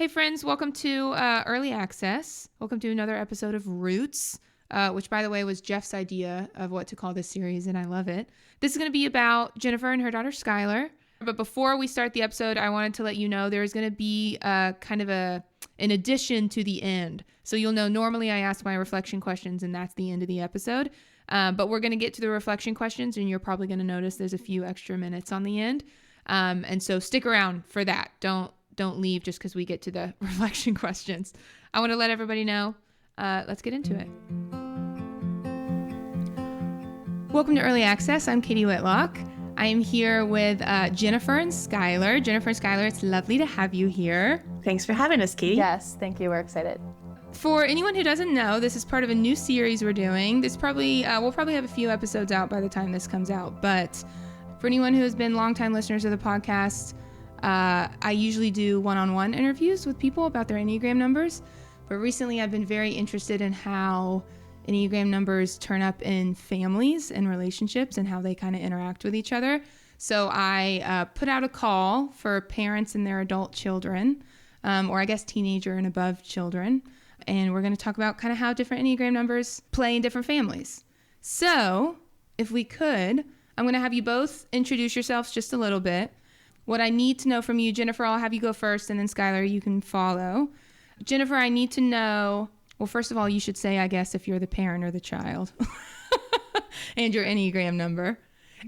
Hey friends, welcome to Early Access. Welcome to another episode of Roots, which by the way was Jeff's idea of what to call this series, and I love it. This is going to be about Jennifer and her daughter Skyler. But before we start the episode, I wanted to let you know there's going to be kind of an addition to the end. So you'll know normally I ask my reflection questions and that's the end of the episode. But we're going to get to the reflection questions and you're probably going to notice there's a few extra minutes on the end. And so stick around for that. Don't leave just because we get to the reflection questions. I want to let everybody know. Let's get into it. Welcome to Early Access. I'm Katie Whitlock. I am here with Jennifer and Skyler. Jennifer and Skyler, it's lovely to have you here. Thanks for having us, Katie. Yes, thank you. We're excited. For anyone who doesn't know, this is part of a new series we're doing. This probably we'll probably have a few episodes out by the time this comes out. But for anyone who has been longtime listeners of the podcast, I usually do one-on-one interviews with people about their Enneagram numbers. But recently I've been very interested in how Enneagram numbers turn up in families and relationships and how they kind of interact with each other. So I put out a call for parents and their adult children, or I guess teenager and above children. And we're going to talk about kind of how different Enneagram numbers play in different families. So if we could, I'm going to have you both introduce yourselves just a little bit. What I need to know from you, Jennifer, I'll have you go first, and then Skyler, you can follow. Jennifer, I need to know, well, first of all, you should say, I guess, if you're the parent or the child and your Enneagram number.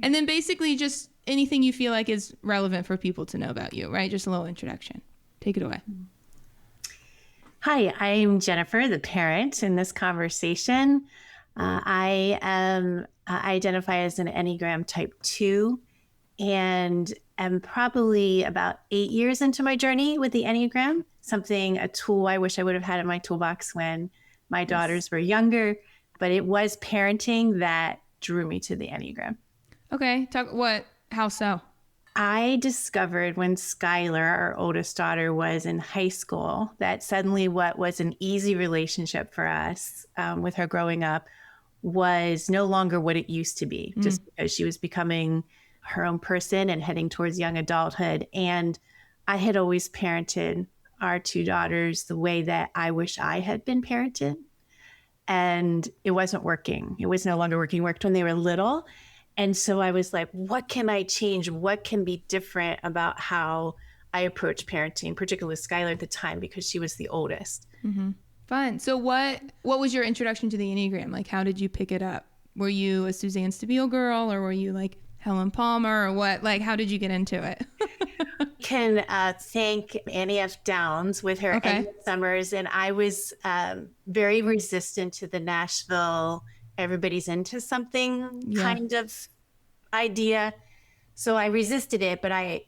And then basically just anything you feel like is relevant for people to know about you, right? Just a little introduction. Take it away. Hi, I'm Jennifer, the parent in this conversation. I identify as an Enneagram type 2 and am probably about 8 years into my journey with the Enneagram, a tool I wish I would have had in my toolbox when my daughters were younger, but it was parenting that drew me to the Enneagram. Okay, how so? I discovered when Skyler, our oldest daughter, was in high school that suddenly what was an easy relationship for us with her growing up was no longer what it used to be, just because she was becoming her own person and heading towards young adulthood. And I had always parented our two daughters the way that I wish I had been parented. And it wasn't working. It was no longer working. It worked when they were little. And so I was like, what can I change? What can be different about how I approach parenting, particularly with Skyler at the time, because she was the oldest. Mm-hmm. Fun. So what was your introduction to the Enneagram? Like, how did you pick it up? Were you a Suzanne Stabile girl, or were you like Helen Palmer, or what? Like, how did you get into it? Can thank Annie F. Downs with her Endless Summers. And I was very resistant to the Nashville everybody's into something kind of idea. So I resisted it, but I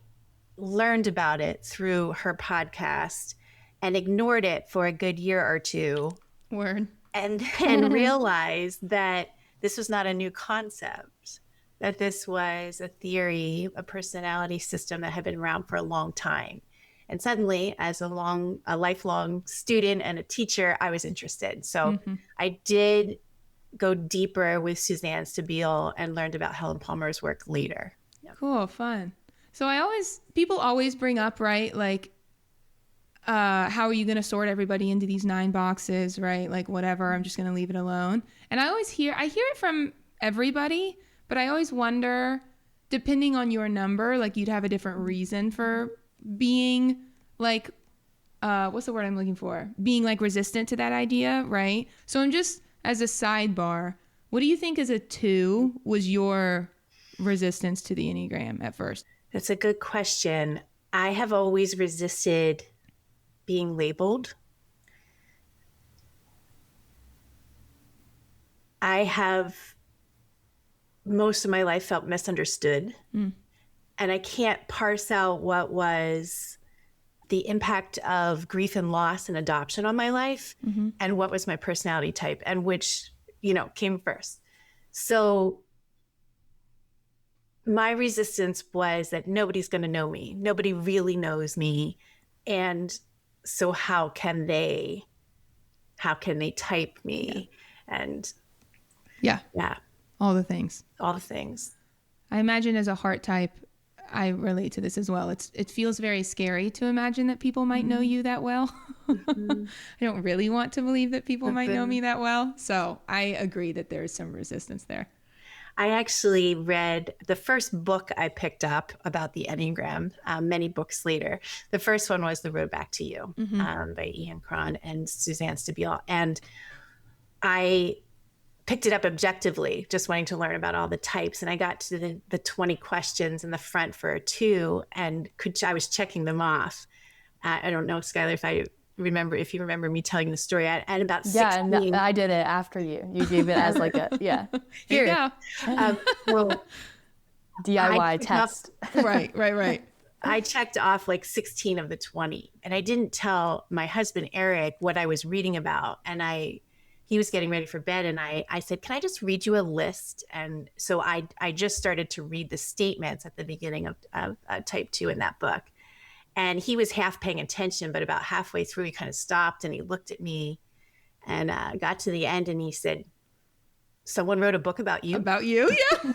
learned about it through her podcast and ignored it for a good year or two. Word. And then realized that this was not a new concept, that this was a theory, a personality system that had been around for a long time. And suddenly, as a lifelong student and a teacher, I was interested. So I did go deeper with Suzanne Stabile and learned about Helen Palmer's work later. Yep. Cool, fun. So people always bring up, right, like, how are you going to sort everybody into these 9 boxes, right? Like, whatever, I'm just going to leave it alone. And I hear it from everybody, but I always wonder, depending on your number, like, you'd have a different reason for being, like, what's the word I'm looking for? Being, like, resistant to that idea, right? So I'm just, as a sidebar, what do you think as a 2 was your resistance to the Enneagram at first? That's a good question. I have always resisted being labeled. I have most of my life felt misunderstood. And I can't parse out what was the impact of grief and loss and adoption on my life and what was my personality type and which, came first. So my resistance was that nobody's going to know me. Nobody really knows me. And so how can they type me? And yeah. All the things. I imagine as a heart type, I relate to this as well. It feels very scary to imagine that people might know you that well. I don't really want to believe that people might know me that well. So I agree that there's some resistance there. I actually read the first book I picked up about the Enneagram many books later. The first one was The Road Back to You by Ian Cron and Suzanne Stabile. And I picked it up objectively, just wanting to learn about all the types. And I got to the 20 questions in the front for a 2, and I was checking them off. I don't know, Skyler, if you remember me telling the story at about 16. Yeah, I did it after you. You gave it as like a, yeah. Here you go. Well, DIY test. Right. I checked off like 16 of the 20, and I didn't tell my husband, Eric, what I was reading about. And he was getting ready for bed, and I said, can I just read you a list? And so I just started to read the statements at the beginning of type 2 in that book. And he was half paying attention, but about halfway through, he kind of stopped and he looked at me and got to the end, and he said, someone wrote a book about you? About you? Yeah.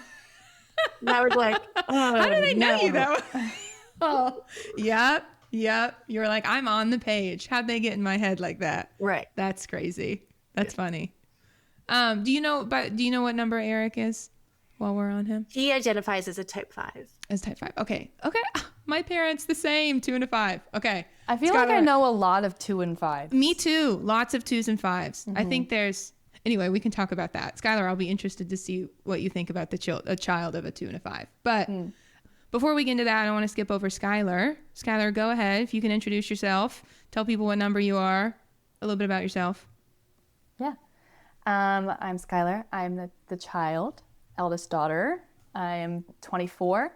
And I was like, oh, how did they know you that way? Oh. Yep. You're like, I'm on the page. How'd they get in my head like that? Right. That's crazy. That's funny. Do you know what number Eric is while we're on him? He identifies as a type 5. As type 5. Okay. My parents, the same, 2 and a 5. Okay. I feel like I know a lot of 2 and 5. Me too. Lots of 2s and 5s. I think anyway, we can talk about that. Skyler, I'll be interested to see what you think about a child of a 2 and a 5. But before we get into that, I don't want to skip over Skyler. Skyler, go ahead. If you can introduce yourself, tell people what number you are, a little bit about yourself. Yeah. I'm Skyler. I'm the child, eldest daughter. I am 24.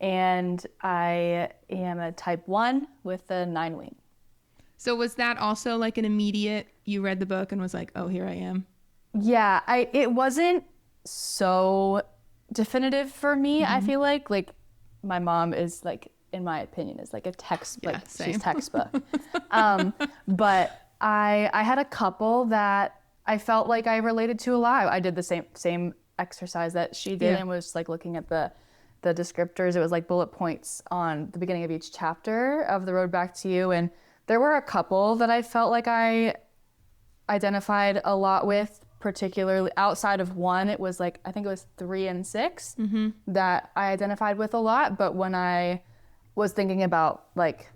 And I am a type 1 with a 9 wing. So was that also like an immediate, you read the book and was like, oh, here I am? Yeah, it wasn't so definitive for me. I feel like my mom is like, in my opinion, is like a textbook. Yeah, she's textbook. But I had a couple that I felt like I related to a lot. I did the same exercise that she did and was like looking at the descriptors. It was like bullet points on the beginning of each chapter of The Road Back to You. And there were a couple that I felt like I identified a lot with, particularly outside of one. It was like, I think it was 3 and 6 that I identified with a lot. But when I was thinking about like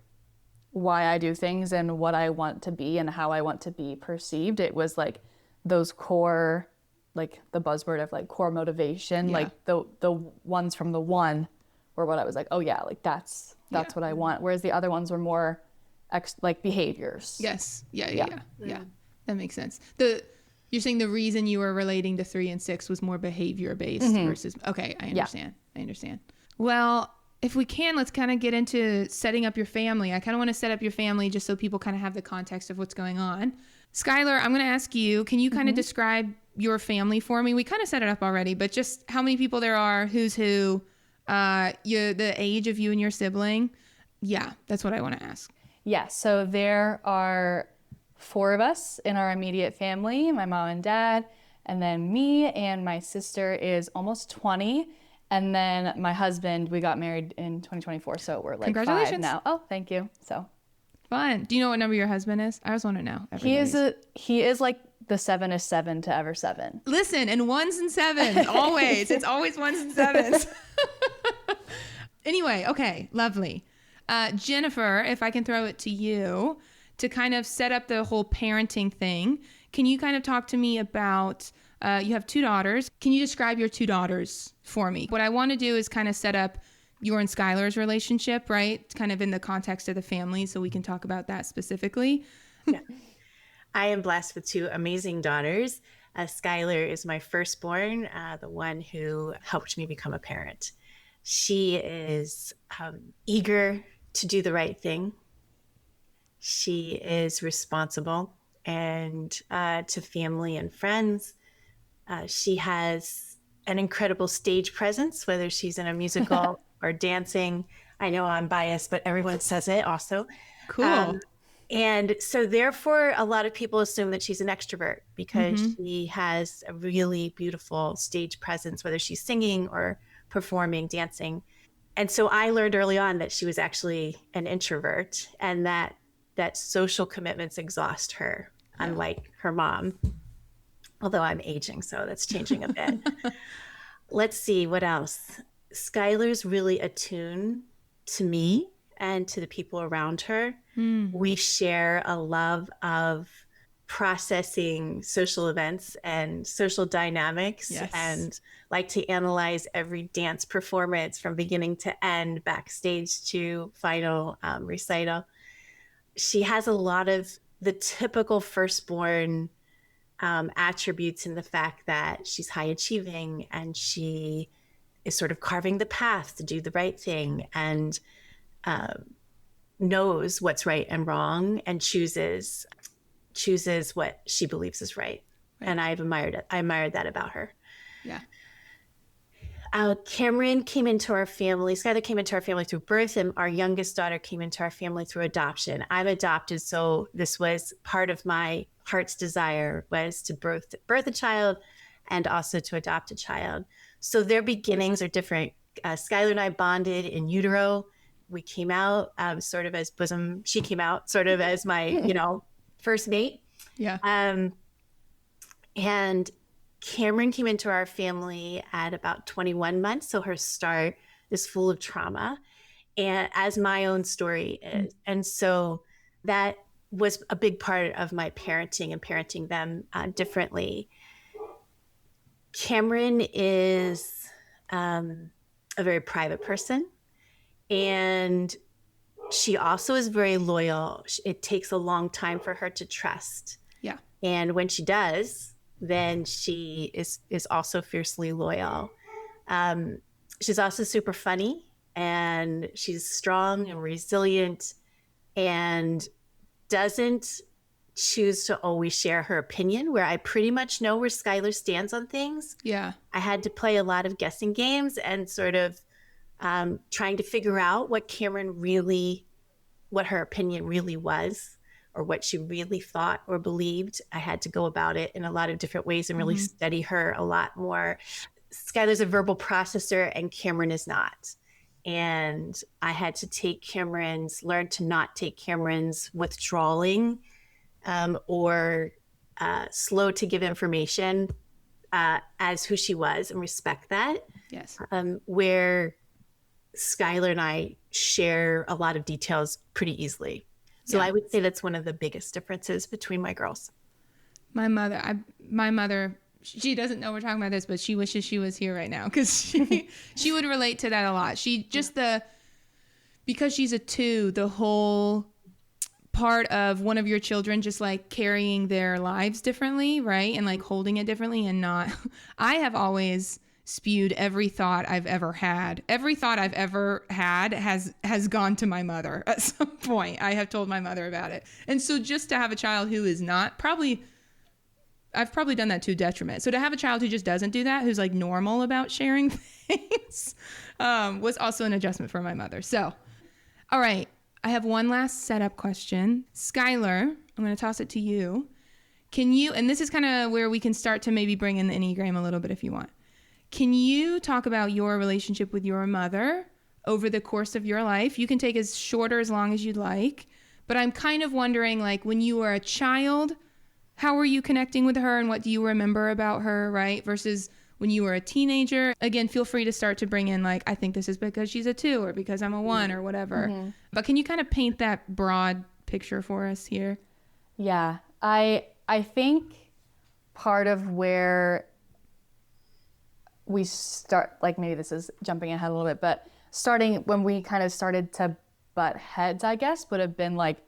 why I do things and what I want to be and how I want to be perceived, it was like those core, like the buzzword of like core motivation, like the ones from the 1 were what I was like, oh yeah, like that's what I want. Whereas the other ones were more like behaviors. Yes. Yeah. That makes sense. You're saying the reason you were relating to 3 and 6 was more behavior based versus, okay, I understand. I understand. Well, if we can, let's kind of get into setting up your family. I kind of want to set up your family just so people kind of have the context of what's going on. Skyler, I'm going to ask you, can you kind of describe your family for me? We kind of set it up already, but just how many people there are, who's who, the age of you and your sibling. Yeah, that's what I want to ask. Yeah, so there are 4 of us in our immediate family, my mom and dad, and then me, and my sister is almost 20. And then my husband, we got married in 2024, so we're like 5 now. Oh, thank you. So fun. Do you know what number your husband is? I just want to know. He is like the 7 is 7 to ever 7. Listen, and 1s and 7s, always. It's always 1s and 7s. Anyway, okay, lovely. Jennifer, if I can throw it to you to kind of set up the whole parenting thing, can you kind of talk to me about, you have 2 daughters. Can you describe your 2 daughters for me? What I want to do is kind of set up your and Skyler's relationship, right? Kind of in the context of the family, so we can talk about that specifically. Yeah. I am blessed with 2 amazing daughters. Skyler is my firstborn, the one who helped me become a parent. She is eager to do the right thing. She is responsible and to family and friends. She has an incredible stage presence, whether she's in a musical or dancing. I know I'm biased, but everyone says it also. Cool. And so therefore, a lot of people assume that she's an extrovert because she has a really beautiful stage presence, whether she's singing or performing, dancing. And so I learned early on that she was actually an introvert, and that social commitments exhaust her, unlike her mom. Although I'm aging, so that's changing a bit. Let's see, what else? Skyler's really attuned to me and to the people around her. We share a love of processing social events and social dynamics, and like to analyze every dance performance from beginning to end, backstage to final recital. She has a lot of the typical firstborn attributes in the fact that she's high achieving and she is sort of carving the path to do the right thing, and knows what's right and wrong, and chooses what she believes is right. And I've admired it. I admired that about her. Yeah. Cameron came into our family. Skyler came into our family through birth, and our youngest daughter came into our family through adoption. I'm adopted, so this was part of my heart's desire, was to birth a child and also to adopt a child. So their beginnings are different. Skyler and I bonded in utero. We came out sort of as bosom. She came out sort of as my, first mate. Yeah. And Cameron came into our family at about 21 months. So her start is full of trauma, and as my own story is. And so that was a big part of my parenting and parenting them differently. Cameron is a very private person, and she also is very loyal. It takes a long time for her to trust. Yeah. And when she does, then she is also fiercely loyal. She's also super funny, and she's strong and resilient, and doesn't choose to always share her opinion, where I pretty much know where Skyler stands on things. Yeah. I had to play a lot of guessing games and sort of trying to figure out what her opinion really was, or what she really thought or believed. I had to go about it in a lot of different ways and really study her a lot more. Skyler's a verbal processor and Cameron is not. And I had to learn to not take Cameron's withdrawing or slow to give information as who she was, and respect that. Yes. Where Skyler and I share a lot of details pretty easily. So I would say that's one of the biggest differences between my girls. My mother, she doesn't know we're talking about this, but she wishes she was here right now, because she would relate to that a lot. Because she's a 2, the whole part of one of your children just like carrying their lives differently, right? And like holding it differently, and not, I have always spewed every thought I've ever had. Every thought I've ever had has gone to my mother at some point. I have told my mother about it. And so just to have a child who is not, I've probably done that to detriment. So to have a child who just doesn't do that, who's like normal about sharing things, was also an adjustment for my mother. So, all right, I have one last setup question. Skyler, I'm going to toss it to you. Can you, and this is kind of where we can start to maybe bring in the Enneagram a little bit if you want. Can you talk about your relationship with your mother over the course of your life? You can take as short or as long as you'd like, but I'm kind of wondering, like, when you were a child, how were you connecting with her, and what do you remember about her, right? Versus when you were a teenager. Again, feel free to start to bring in, like, I think this is because she's a 2 or because I'm a 1 or whatever. Mm-hmm. But can you kind of paint that broad picture for us here? Yeah, I think part of where we start, like, maybe this is jumping ahead a little bit, but starting when we kind of started to butt heads, I guess, would have been like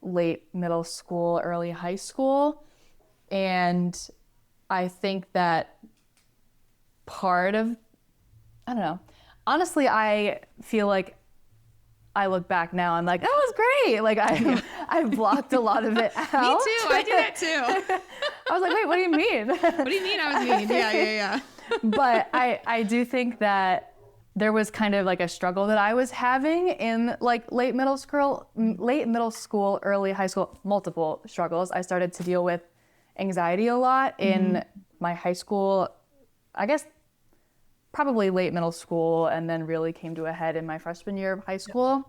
late middle school, early high school. And I think that part of, I don't know, honestly, I feel like I look back now, I'm like, that was great. Like I blocked a lot of it out. Me too. I do that too. I was like, wait, what do you mean? What do you mean I was mean? Yeah. But I do think that there was kind of like a struggle that I was having in like late middle school, early high school, multiple struggles. I started to deal with anxiety a lot in my high school. I guess probably late middle school, and then really came to a head in my freshman year of high school.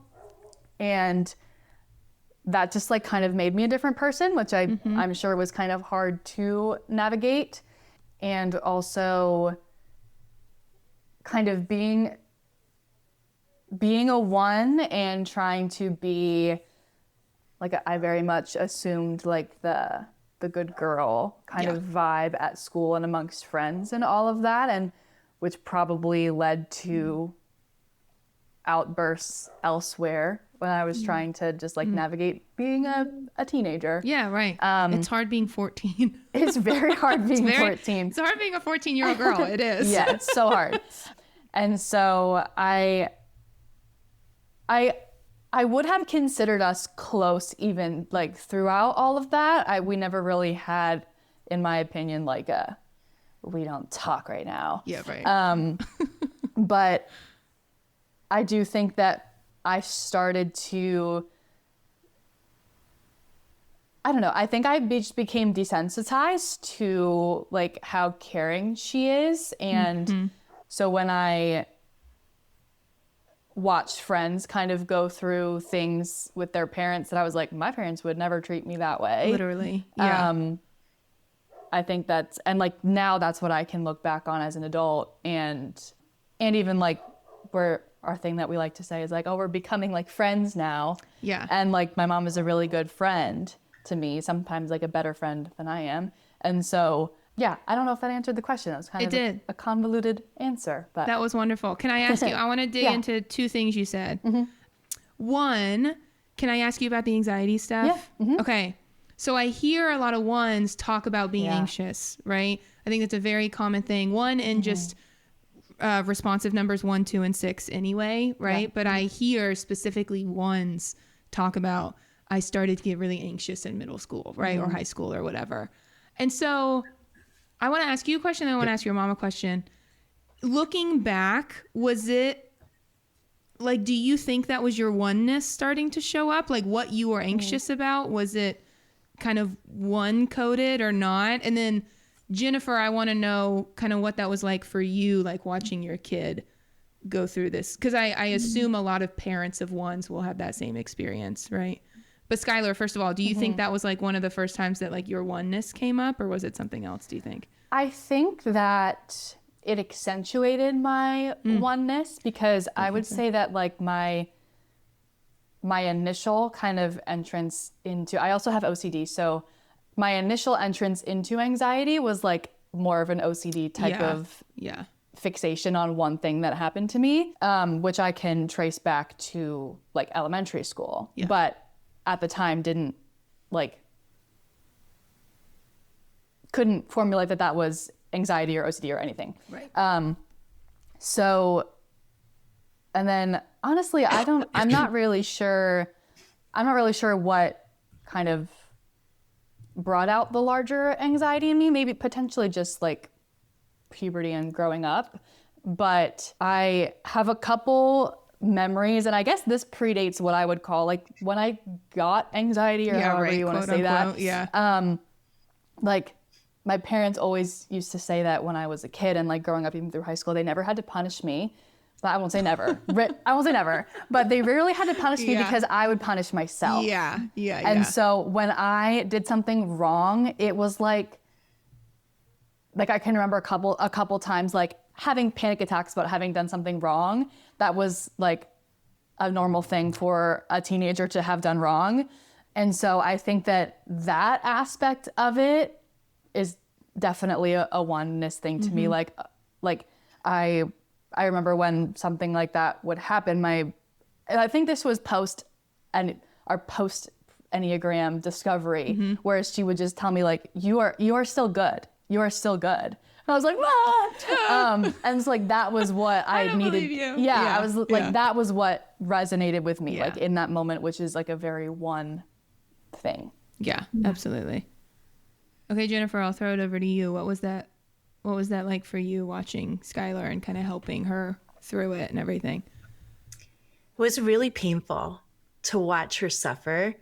And that just like kind of made me a different person, which I'm sure was kind of hard to navigate. And also kind of being a one and trying to be like, I very much assumed like the good girl kind of vibe at school and amongst friends and all of that, and which probably led to outbursts elsewhere when I was trying to just like navigate being a teenager. Yeah, right. It's hard being 14. It's very hard being 14. It's hard being a 14-year-old girl. It is. Yeah, it's so hard. And so I would have considered us close even like throughout all of that. We never really had, in my opinion, like we don't talk right now. Yeah, right. But I do think that I started to, I don't know, I think I just became desensitized to like how caring she is. And so when I watched friends kind of go through things with their parents that I was like, my parents would never treat me that way. Literally. Yeah. I think that's, and like now that's what I can look back on as an adult, and even like our thing that we like to say is like, oh, we're becoming like friends now. Yeah. And like my mom is a really good friend to me, sometimes like a better friend than I am. And so, yeah, I don't know if that answered the question. That was kind of a convoluted answer, but that was wonderful. Can I ask you, I want to dig into two things you said. One, can I ask you about the anxiety stuff? Yeah. Okay. So I hear a lot of ones talk about being anxious, right? I think that's a very common thing. One, and just responsive numbers 1, 2, and 6 anyway, right? But I hear specifically ones talk about, I started to get really anxious in middle school, right? Or high school or whatever. And so I want to ask you a question. I want to ask your mom a question. Looking back, was it like, do you think that was your oneness starting to show up? Like what you were anxious about? Was it kind of one coded or not? And then Jennifer, I want to know kind of what that was like for you, like watching your kid go through this. Because I assume a lot of parents of ones will have that same experience, right? But Skyler, first of all, do you think that was like one of the first times that like your oneness came up, or was it something else, do you think? I think that it accentuated my oneness, because I would say that like my initial kind of entrance into, I also have OCD, so my initial entrance into anxiety was like more of an OCD type of fixation on one thing that happened to me, which I can trace back to like elementary school, but at the time couldn't formulate that was anxiety or OCD or anything. Right. So, and then honestly, I'm not really sure what kind of brought out the larger anxiety in me, maybe potentially just like puberty and growing up. But I have a couple memories, and I guess this predates what I would call like when I got anxiety, or however you want to say unquote, that. Yeah. Like my parents always used to say that when I was a kid and like growing up even through high school, they never had to punish me. But I won't say never. I won't say never. But they rarely had to punish me because I would punish myself. Yeah. And so when I did something wrong, it was like I can remember a couple times like having panic attacks about having done something wrong. That was like a normal thing for a teenager to have done wrong. And so I think that aspect of it is definitely a oneness thing to me. Like I remember when something like that would happen, and I think this was post Enneagram discovery, where she would just tell me like, you are still good. You are still good. And I was like, ah! And it's like, that was what I needed. Yeah, I was like, that was what resonated with me, like in that moment, which is like a very one thing. Yeah, absolutely. Okay, Jennifer, I'll throw it over to you. What was that like for you watching Skyler and kind of helping her through it and everything? It was really painful to watch her suffer.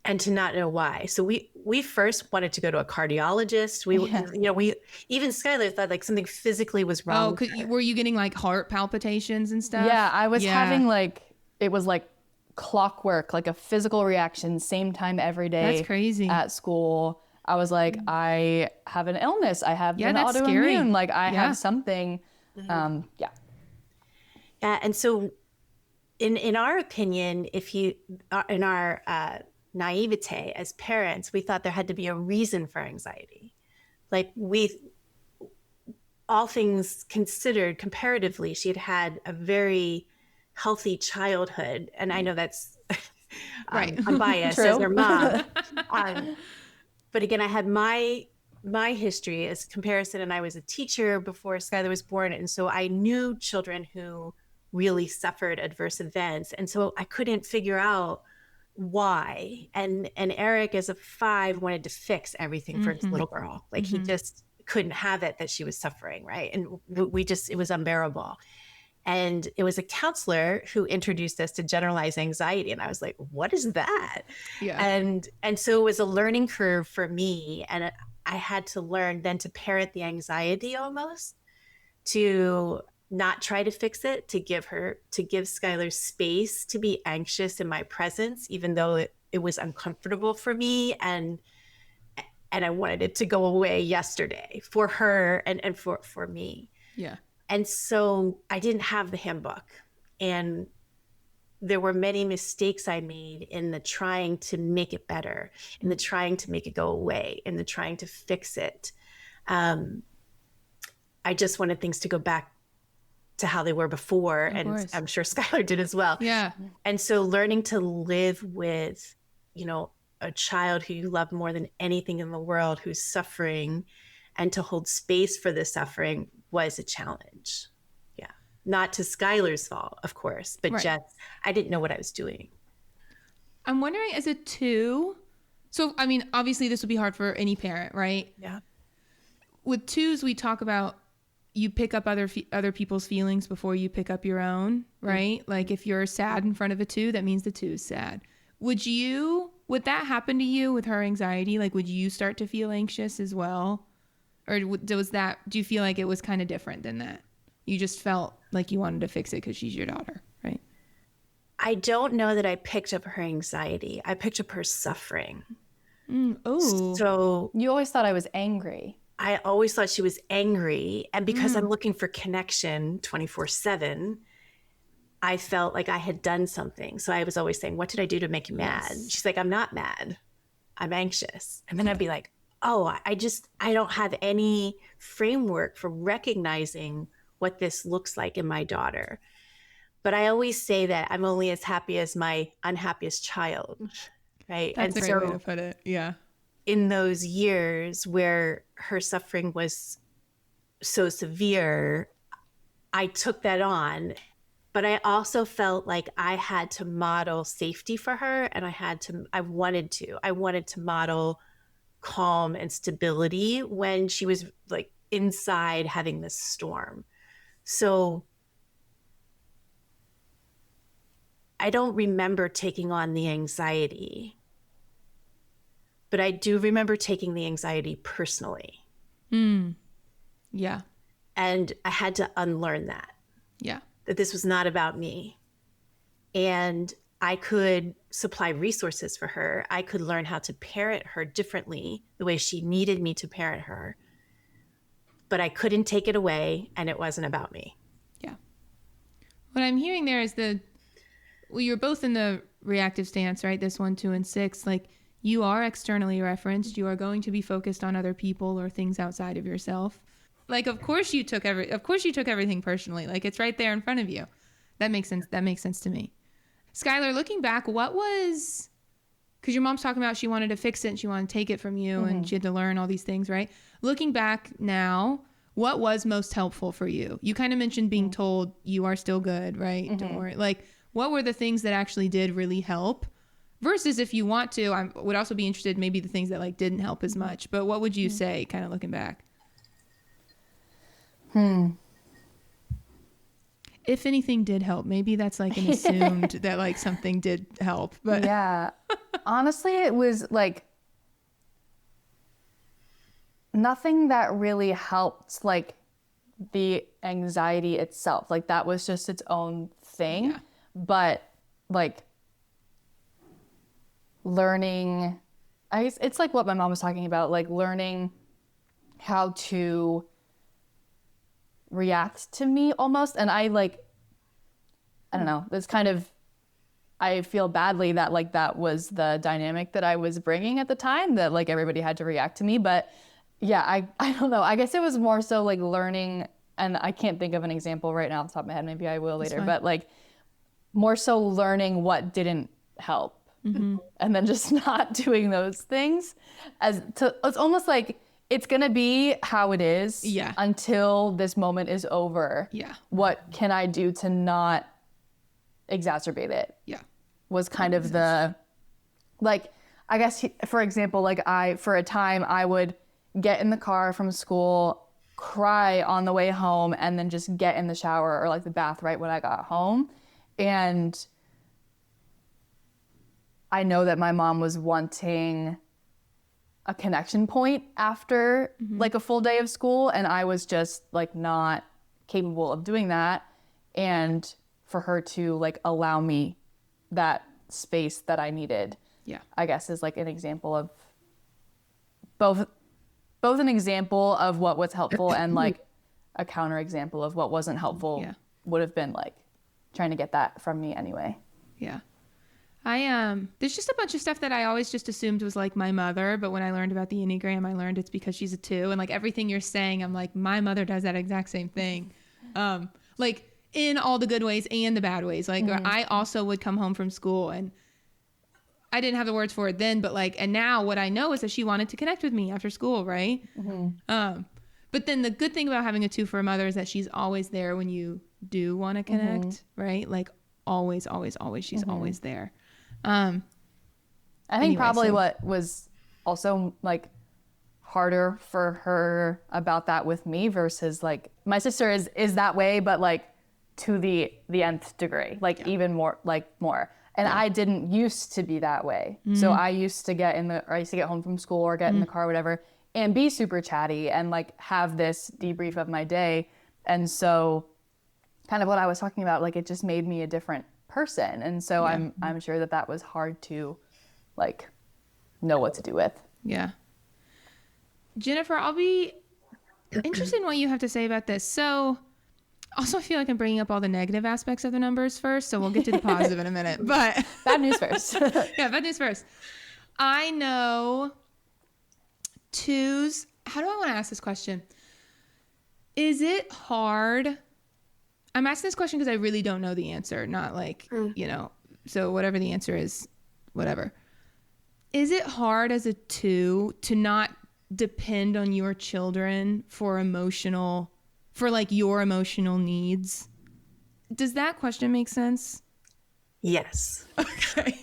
and to not know why. So we first wanted to go to a cardiologist. We even Skyler thought like something physically was wrong. Oh, were you getting like heart palpitations and stuff? Yeah, I was having like, it was like clockwork, like a physical reaction, same time every day. That's crazy. At school, I was like, I have an illness. I have an that's autoimmune. scary. Like I have something. Yeah, and so in our opinion, if you in our naivete as parents, we thought there had to be a reason for anxiety. Like all things considered, comparatively, she had a very healthy childhood, and I know that's right. I'm biased as her mom. But again, I had my history as comparison, and I was a teacher before Skyler was born, and so I knew children who really suffered adverse events, and so I couldn't figure out why. And Eric, as a 5, wanted to fix everything for his little girl. Like he just couldn't have it that she was suffering, right? And it was unbearable. And it was a counselor who introduced us to generalized anxiety. And I was like, what is that? Yeah. And so it was a learning curve for me. And I had to learn then to parent the anxiety almost, to not try to fix it, to give Skylar space to be anxious in my presence, even though it was uncomfortable for me. And I wanted it to go away yesterday for her and for me. Yeah. And so I didn't have the handbook, and there were many mistakes I made in the trying to make it better, in the trying to make it go away, in the trying to fix it. I just wanted things to go back to how they were before. Of course. I'm sure Skylar did as well. Yeah. And so learning to live with, a child who you love more than anything in the world, who's suffering, and to hold space for the suffering was a challenge. Yeah. Not to Skylar's fault, of course, but just, I didn't know what I was doing. I'm wondering, as a 2, so, I mean, obviously this would be hard for any parent, right? Yeah. With 2s, we talk about you pick up other people's feelings before you pick up your own, right? Mm-hmm. Like if you're sad in front of a 2, that means the 2 is sad. Would that happen to you with her anxiety? Like, would you start to feel anxious as well? Or do you feel like it was kind of different than that? You just felt like you wanted to fix it because she's your daughter, right? I don't know that I picked up her anxiety. I picked up her suffering. So you always thought I was angry. I always thought she was angry. And because I'm looking for connection 24/7, I felt like I had done something. So I was always saying, what did I do to make you mad? She's like, I'm not mad. I'm anxious. And then I'd be like, oh, I don't have any framework for recognizing what this looks like in my daughter. But I always say that I'm only as happy as my unhappiest child, right? That's a great way to put it. Yeah. In those years where her suffering was so severe, I took that on. But I also felt like I had to model safety for her, and I wanted to model calm and stability when she was like inside having this storm. So I don't remember taking on the anxiety, but I do remember taking the anxiety personally. Yeah. And I had to unlearn that. Yeah. That this was not about me. And I could supply resources for her. I could learn how to parent her differently, the way she needed me to parent her. But I couldn't take it away, and it wasn't about me. Yeah. What I'm hearing there is you're both in the reactive stance, right? This 1, 2, and 6. Like, you are externally referenced. You are going to be focused on other people or things outside of yourself. Like, of course you took everything personally. Like, it's right there in front of you. That makes sense. That makes sense to me. Skyler, looking back, because your mom's talking about she wanted to fix it and she wanted to take it from you and she had to learn all these things, right? Looking back now, what was most helpful for you? You kind of mentioned being told you are still good, right? Don't worry. Like, what were the things that actually did really help? Versus, if you want to, I would also be interested in maybe the things that like didn't help as much. But what would you say, kind of looking back? if anything did help. Maybe that's like an assumed that like something did help, but yeah, honestly, it was like nothing that really helped like the anxiety itself. Like that was just its own thing. Yeah. But like learning, I guess it's like what my mom was talking about, like learning how to react to me almost. And I don't know, it's kind of, I feel badly that like that was the dynamic that I was bringing at the time, that like everybody had to react to me. But yeah, I don't know. I guess it was more so like learning, and I can't think of an example right now off the top of my head. Maybe I will later, but like more so learning what didn't help and then just not doing those things it's almost like it's going to be how it is until this moment is over. Yeah. What can I do to not exacerbate it? Yeah. Was kind of the, like, I guess, for example, like for a time I would get in the car from school, cry on the way home, and then just get in the shower or like the bath right when I got home. And I know that my mom was wanting a connection point after like a full day of school, and I was just like not capable of doing that. And for her to like allow me that space that I needed, I guess is like an example of both an example of what was helpful and like a counter example of what wasn't helpful. Would have been like trying to get that from me anyway. Yeah. There's just a bunch of stuff that I always just assumed was like my mother, but when I learned about the Enneagram, I learned it's because she's a 2, and like everything you're saying, I'm like, my mother does that exact same thing. Like in all the good ways and the bad ways. Like I also would come home from school, and I didn't have the words for it then, but like, and now what I know is that she wanted to connect with me after school. Right. But then the good thing about having a 2 for a mother is that she's always there when you do want to connect. Right. Like always, she's always there. I think probably what was also like harder for her about that with me versus like my sister is that way, but like to the nth degree, like even more, and I didn't used to be that way. So I used to get home from school or get in the car or whatever and be super chatty and like have this debrief of my day. And so kind of what I was talking about, like it just made me a different person. And so I'm sure that was hard to like know what to do with. Yeah. Jennifer, I'll be interested in what you have to say about this. So also I feel like I'm bringing up all the negative aspects of the numbers first, so we'll get to the positive in a minute, but bad news first. Yeah, bad news first. I know 2s. How do I want to ask this question? Is it hard? I'm asking this question because I really don't know the answer, not like, so whatever the answer is, whatever. Is it hard as a 2 to not depend on your children for like your emotional needs? Does that question make sense? Yes. Okay.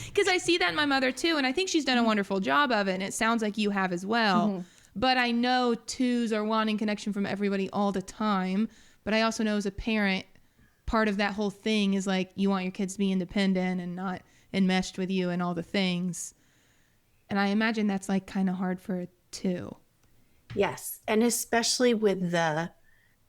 Because I see that in my mother too, and I think she's done a wonderful job of it, and it sounds like you have as well. But I know 2s are wanting connection from everybody all the time. But I also know as a parent, part of that whole thing is like you want your kids to be independent and not enmeshed with you and all the things. And I imagine that's like kind of hard for a 2. Yes. And especially with the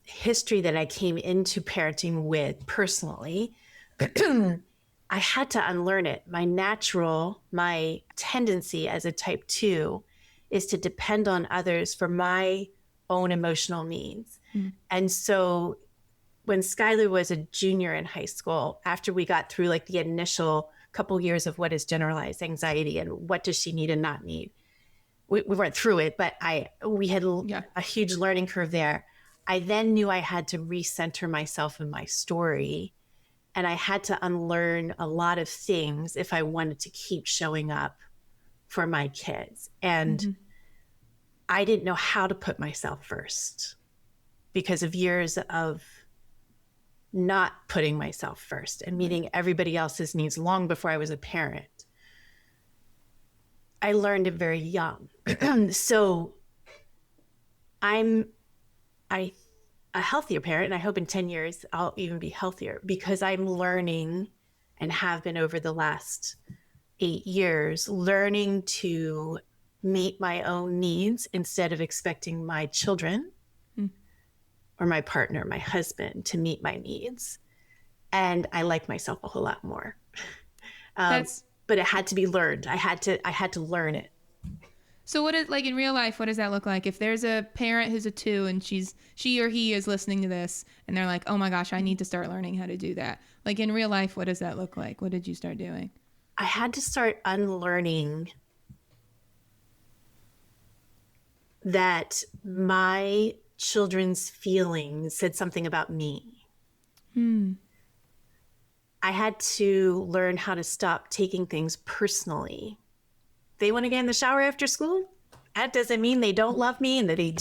history that I came into parenting with personally, I had to unlearn it. My tendency as a type 2 is to depend on others for my own emotional needs. And so when Skyler was a junior in high school, after we got through like the initial couple years of what is generalized anxiety and what does she need and not need, we went through it, but we had a huge learning curve there. I then knew I had to recenter myself in my story, and I had to unlearn a lot of things if I wanted to keep showing up for my kids. And I didn't know how to put myself first because of years of not putting myself first and meeting everybody else's needs long before I was a parent. I learned it very young. So I a healthier parent. And I hope in 10 years I'll even be healthier, because I'm learning, and have been over the last 8 years, learning to meet my own needs instead of expecting my children or my partner, my husband, to meet my needs. And I like myself a whole lot more. But it had to be learned. I had to learn it. So what is, like, in real life, what does that look like? If there's a parent who's a 2 and she or he is listening to this and they're like, oh my gosh, I need to start learning how to do that. Like, in real life, what does that look like? What did you start doing? I had to start unlearning that my children's feelings said something about me. I had to learn how to stop taking things personally. They want to get in the shower after school. That doesn't mean they don't love me and that they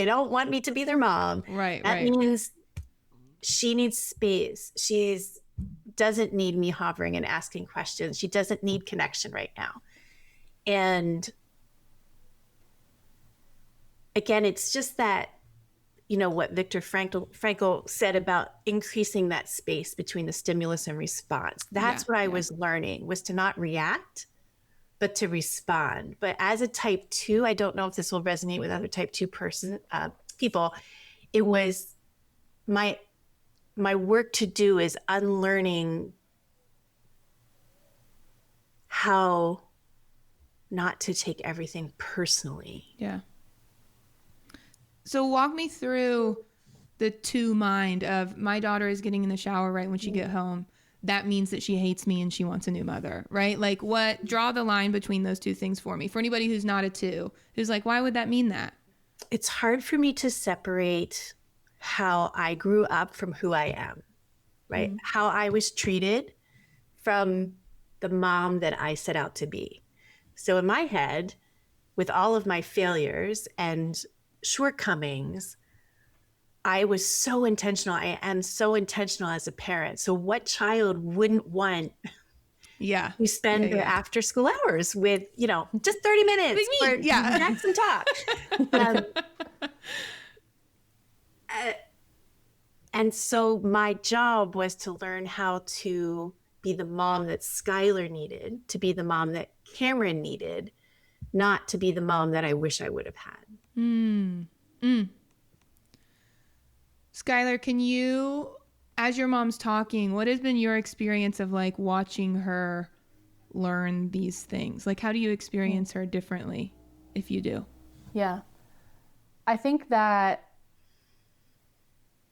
don't want me to be their mom. Right. That means she needs space. She doesn't need me hovering and asking questions. She doesn't need connection right now. And again, it's just that, what Viktor Frankl said about increasing that space between the stimulus and response. That's what I was learning, was to not react, but to respond. But as a type 2, I don't know if this will resonate with other type 2 people. It was my work to do is unlearning how not to take everything personally. Yeah. So walk me through the 2 mind of, my daughter is getting in the shower right when she get home. That means that she hates me and she wants a new mother, right? Like, draw the line between those 2 things for me. For anybody who's not a 2, who's like, why would that mean that? It's hard for me to separate how I grew up from who I am, right? How I was treated from the mom that I set out to be. So in my head, with all of my failures and shortcomings, I was so intentional. I am so intentional as a parent. So what child wouldn't want to spend their after school hours with, just 30 minutes for snacks and talk. And so my job was to learn how to be the mom that Skyler needed, to be the mom that Cameron needed, not to be the mom that I wish I would have had. Skyler, can you, as your mom's talking, what has been your experience of, like, watching her learn these things? Like, how do you experience her differently, if you do? Yeah. I think that,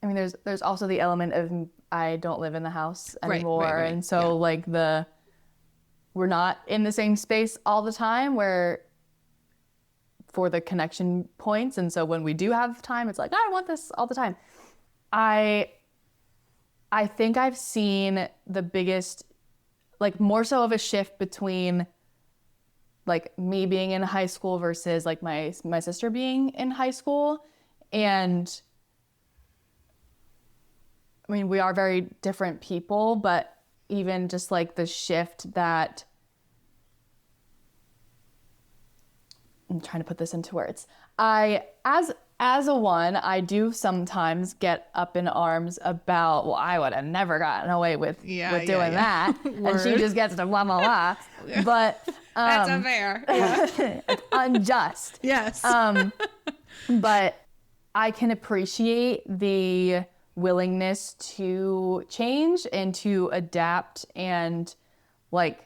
there's also the element of, I don't live in the house anymore. Right. And so we're not in the same space all the time for the connection points. And so when we do have time, it's like, I want this all the time. I think I've seen the biggest, like, more so of a shift between, like, me being in high school versus, like, my sister being in high school. And we are very different people, but even just, like, the shift that, I'm trying to put this into words. As a 1, I do sometimes get up in arms about, well, I would have never gotten away with doing that. And she just gets to blah, blah, blah. But that's unfair. Yeah. It's unjust. Yes. But I can appreciate the willingness to change and to adapt, and, like,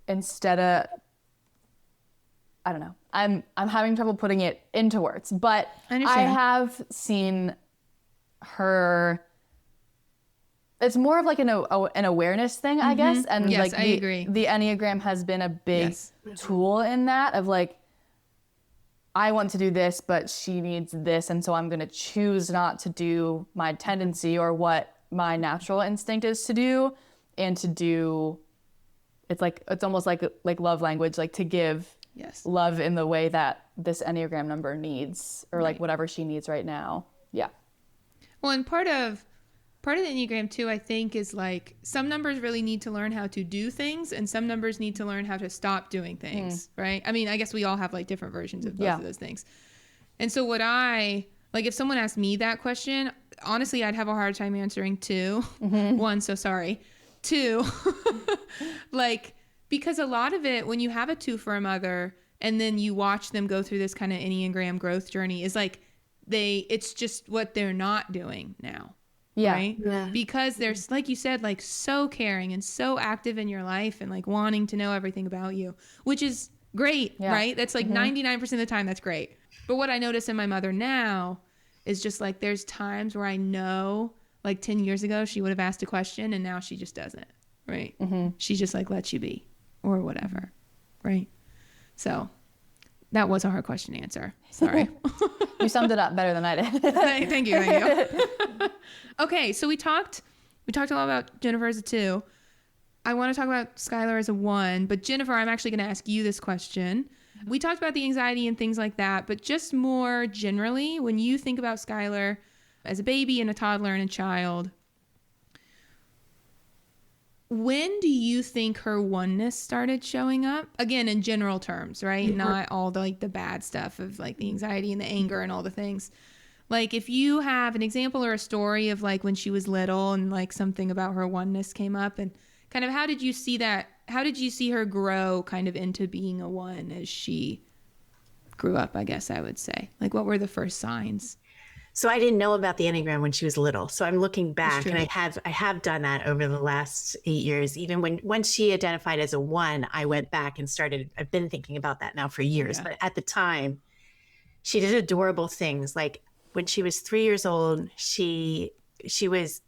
instead of, I don't know. I'm having trouble putting it into words, but I have seen her. It's more of like an awareness thing, I guess. And yes, like I agree. The Enneagram has been a big tool in that, of like, I want to do this, but she needs this, and so I'm going to choose not to do my tendency or what my natural instinct is to do, and to do. It's almost like love language, like to give. Yes. Love in the way that this Enneagram number needs, or like whatever she needs right now. Yeah. Well, and part of the Enneagram too, I think, is like, some numbers really need to learn how to do things, and some numbers need to learn how to stop doing things, right? I guess we all have, like, different versions of both of those things. And so what I Like if someone asked me that question, honestly, I'd have a hard time answering 2. One, so sorry. 2, like, because a lot of it, when you have a 2 for a mother and then you watch them go through this kind of Enneagram growth journey, is like it's just what they're not doing now. Yeah. Right? Yeah. Because they're, like you said, like so caring and so active in your life and like wanting to know everything about you, which is great, right? That's like 99% of the time, that's great. But what I notice in my mother now is just like there's times where I know like 10 years ago she would have asked a question and now she just doesn't, right? She just like lets you be or whatever, right? So that was a hard question to answer. Sorry. You summed it up better than I did. Thank you. Okay, so we talked a lot about Jennifer as a 2. I want to talk about Skyler as a 1, but Jennifer, I'm actually going to ask you this question. We talked about the anxiety and things like that, but just more generally, when you think about Skyler as a baby and a toddler and a child, when do you think her oneness started showing up? Again, in general terms, right? Not all the like the bad stuff of like the anxiety and the anger and all the things. Like if you have an example or a story of like when she was little and like something about her oneness came up, and kind of how did you see that? How did you see her grow kind of into being a 1 as she grew up, I guess I would say? Like what were the first signs? So I didn't know about the Enneagram when she was little. So I'm looking back, and I have done that over the last 8 years. Even when she identified as a 1, I went back and I've been thinking about that now for years. But at the time, she did adorable things. Like when she was 3 years old, she was,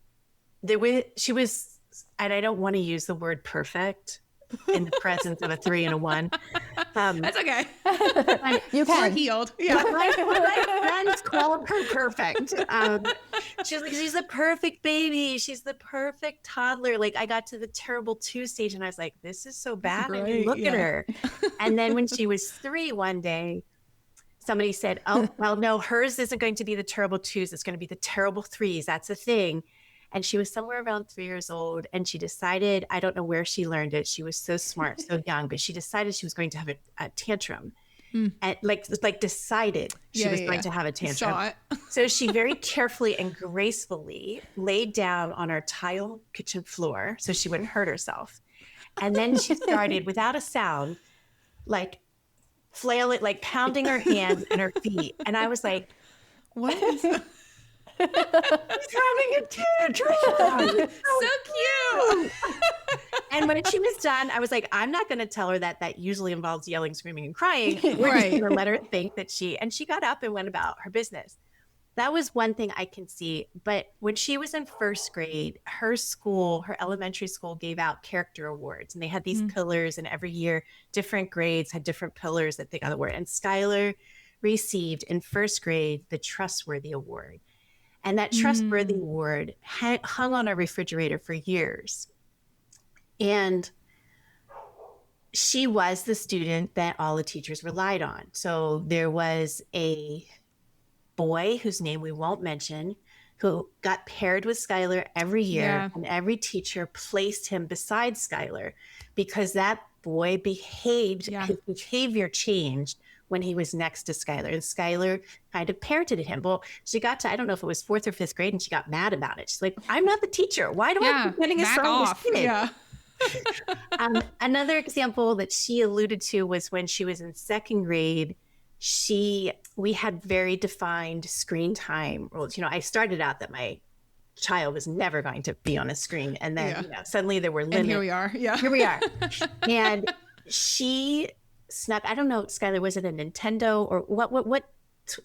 and I don't want to use the word perfect in the presence of a 3 and a 1. That's okay. You can. Or healed. Yeah. My friends call her perfect. She's like, she's the perfect baby. She's the perfect toddler. Like I got to the terrible 2 stage and I was like, this is so bad. I mean, look at her. And then when she was 3 one day, somebody said, oh, well, no, hers isn't going to be the terrible 2s. It's going to be the terrible 3s. That's a thing. And she was somewhere around 3 years old. And she decided, I don't know where she learned it. She was so smart, so young, but she decided she was going to have a tantrum. And decided she was going to have a tantrum. Saw it. So she very carefully and gracefully laid down on our tile kitchen floor so she wouldn't hurt herself. And then she started, without a sound, like flailing, like pounding her hands and her feet. And I was like, what is that? She's having a tantrum. So cute. And when she was done, I was like, I'm not going to tell her that usually involves yelling, screaming, and crying. We're just going to let her think that she got up and went about her business. That was one thing I can see. But when she was in 1st grade, her elementary school gave out character awards, and they had these pillars, and every year different grades had different pillars that they got the award. And Skyler received in 1st grade the Trustworthy Award. And that Trustworthy Award hung on our refrigerator for years. And she was the student that all the teachers relied on. So there was a boy whose name we won't mention who got paired with Skyler every year, and every teacher placed him beside Skyler because that boy his behavior changed when he was next to Skyler. And Skyler kind of parented him. Well, she got to, I don't know if it was 4th or 5th grade, and she got mad about it. She's like, I'm not the teacher. Why do I keep getting a song this kid? Yeah. Another example that she alluded to was when she was in 2nd grade, we had very defined screen time rules. You know, I started out that my child was never going to be on a screen. And then suddenly there were limits. And here we are. Yeah. Here we are. And she snuck, I don't know, Skyler, was it a Nintendo or what?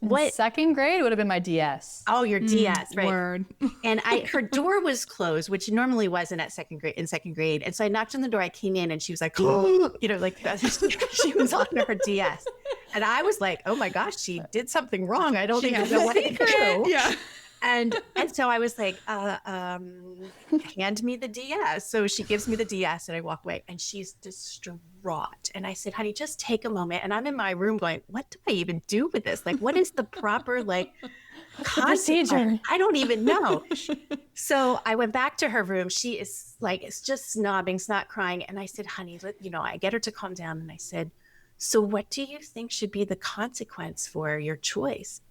In 2nd grade would have been my DS. Oh, your DS, right? Word. And her door was closed, which normally wasn't in 2nd grade. And so I knocked on the door. I came in, and she was like, oh, you know, like she was on her DS. And I was like, oh my gosh, she did something wrong. I don't even know what to do. Yeah. And so I was like, hand me the DS. So she gives me the DS, and I walk away, and she's distraught. And I said, honey, just take a moment. And I'm in my room going, what do I even do with this? Like, what is the proper, procedure? I don't even know. So I went back to her room. She is like, it's just sobbing, snot crying. And I said, honey, I get her to calm down. And I said, so what do you think should be the consequence for your choice?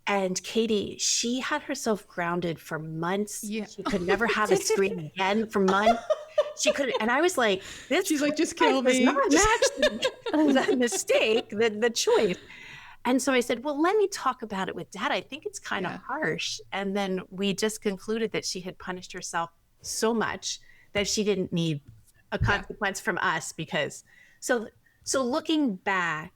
And Katie, she had herself grounded for months. Yeah. She could never have a screen again for months. She couldn't. And I was like, this She's like, just kill does me. not match the mistake, the choice. And so I said, well, let me talk about it with Dad. I think it's kind of harsh. And then we just concluded that she had punished herself so much that she didn't need a consequence from us because so looking back,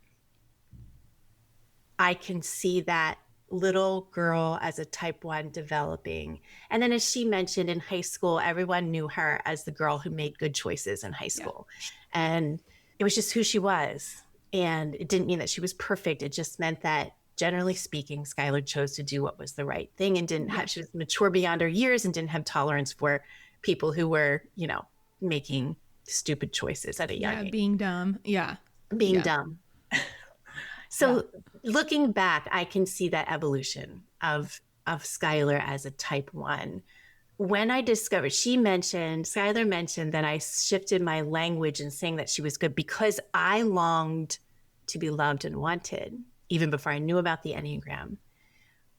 I can see that little girl as a type 1 developing. And then as she mentioned, in high school, everyone knew her as the girl who made good choices in high school. And it was just who she was. And it didn't mean that she was perfect. It just meant that, generally speaking, Skyler chose to do what was the right thing and didn't have, she was mature beyond her years and didn't have tolerance for people who were, making stupid choices at a young age. Being dumb. Being dumb. So looking back, I can see that evolution of Skyler as a type 1. When I discovered, Skyler mentioned that I shifted my language in saying that she was good because I longed to be loved and wanted, even before I knew about the Enneagram.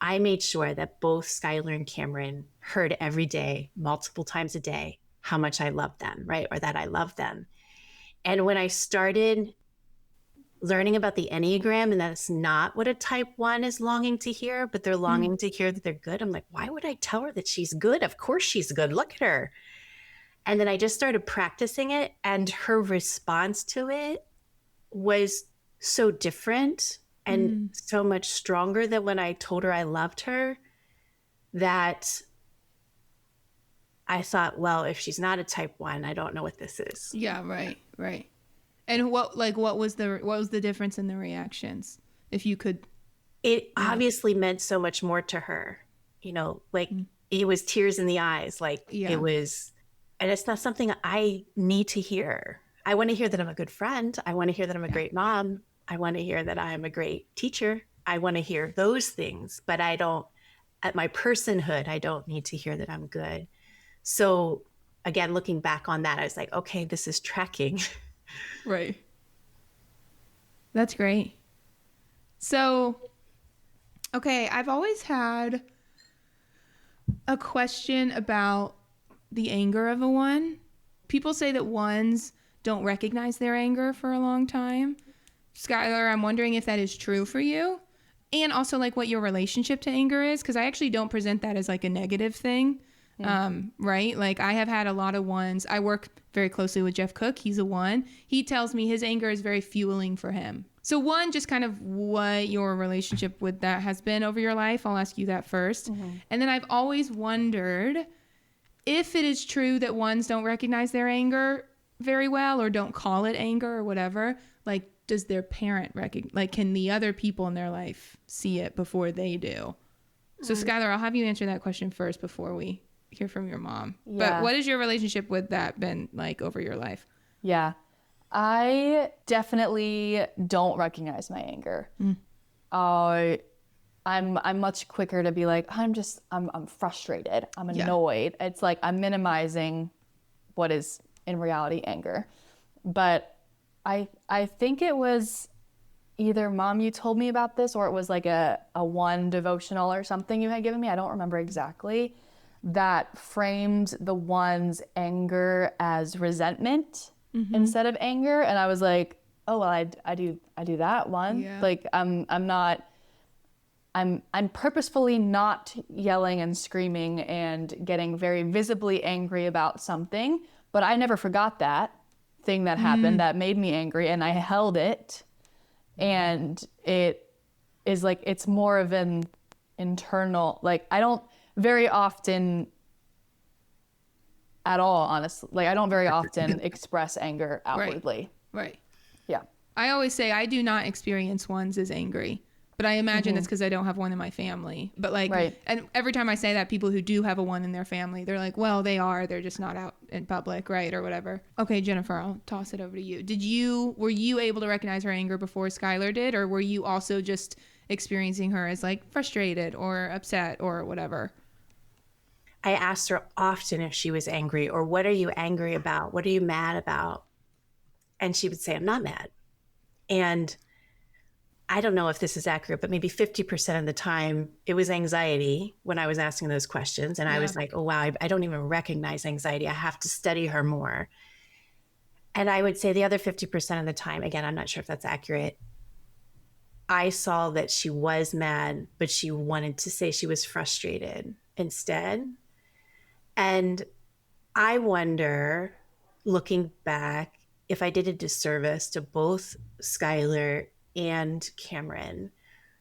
I made sure that both Skyler and Cameron heard every day, multiple times a day, how much I loved them, right? Or that I loved them. And when I started learning about the Enneagram, and that's not what a type 1 is longing to hear, but they're longing to hear that they're good. I'm like, why would I tell her that she's good? Of course she's good. Look at her. And then I just started practicing it, and her response to it was so different and so much stronger than when I told her I loved her, that I thought, well, if she's not a type 1, I don't know what this is. Yeah, right. And what was the difference in the reactions? If you could. It obviously meant so much more to her, it was tears in the eyes. It was, and it's not something I need to hear. I want to hear that I'm a good friend. I want to hear that I'm a great mom. I want to hear that I'm a great teacher. I want to hear those things, but I don't, at my personhood, I don't need to hear that I'm good. So again, looking back on that, I was like, okay, this is tracking. Right. That's great. So, okay, I've always had a question about the anger of a 1. People say that 1s don't recognize their anger for a long time. Skyler, I'm wondering if that is true for you, and also what your relationship to anger is, because I actually don't present that as a negative thing. Right? I have had a lot of 1s. I work very closely with Jeff Cook. He's a 1. He tells me his anger is very fueling for him. So 1, just kind of what your relationship with that has been over your life. I'll ask you that first. And then I've always wondered if it is true that 1s don't recognize their anger very well or don't call it anger or whatever. Does their parent recognize, can the other people in their life see it before they do? So Skyler, I'll have you answer that question first before we hear from your mom. But what has your relationship with that been like over your life? Yeah, I definitely don't recognize my anger. I'm much quicker to be like, I'm frustrated, I'm annoyed. It's like I'm minimizing what is in reality anger. But I think it was either, Mom, you told me about this, or it was a 1 devotional or something you had given me, I don't remember exactly, that framed the 1's anger as resentment instead of anger. And I was like, oh, well, I do that one. Yeah. I'm purposefully not yelling and screaming and getting very visibly angry about something, but I never forgot that thing that happened that made me angry, and I held it. And it is it's more of an internal, I don't very often at all, honestly, I don't very often express anger outwardly. Right. Yeah. I always say I do not experience 1s as angry, but I imagine that's because I don't have 1 in my family. But and every time I say that, people who do have a 1 in their family, they're like, well, they're just not out in public, right? Or whatever. Okay, Jennifer, I'll toss it over to you. Were you able to recognize her anger before Skyler did? Or were you also just experiencing her as frustrated or upset or whatever? I asked her often if she was angry, or what are you angry about? What are you mad about? And she would say, I'm not mad. And I don't know if this is accurate, but maybe 50% of the time it was anxiety when I was asking those questions. And I was like, oh, wow, I don't even recognize anxiety. I have to study her more. And I would say the other 50% of the time, again, I'm not sure if that's accurate, I saw that she was mad, but she wanted to say she was frustrated instead. And I wonder, looking back, if I did a disservice to both Skyler and Cameron,